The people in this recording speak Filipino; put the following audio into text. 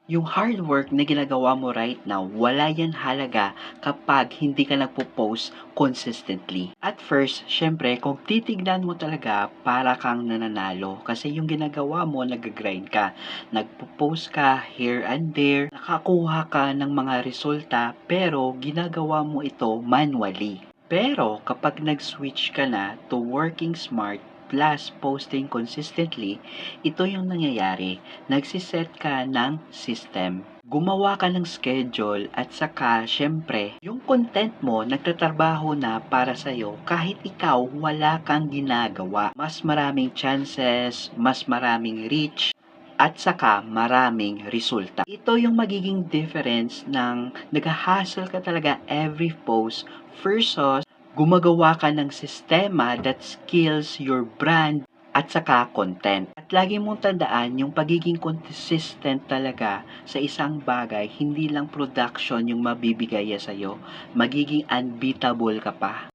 Yung hard work na ginagawa mo right now, wala yan halaga kapag hindi ka nagpo-post consistently. At first, syempre, kung titignan mo talaga, para kang nananalo. Kasi yung ginagawa mo, nag-grind ka. Nagpo-post ka here and there, nakakuha ka ng mga resulta, pero ginagawa mo ito manually. Pero kapag nag-switch ka na to working smart plus posting consistently, ito yung nangyayari. Nagsiset ka ng system. Gumawa ka ng schedule at saka syempre, yung content mo nagtatrabaho na para sa'yo kahit ikaw wala kang ginagawa. Mas maraming chances, mas maraming reach, at saka maraming resulta. Ito yung magiging difference ng nag-hustle ka talaga every post versus gumagawa ka ng sistema that skills your brand at saka content. At lagi mong tandaan yung pagiging consistent talaga sa isang bagay, hindi lang production yung mabibigay sa'yo, magiging unbeatable ka pa.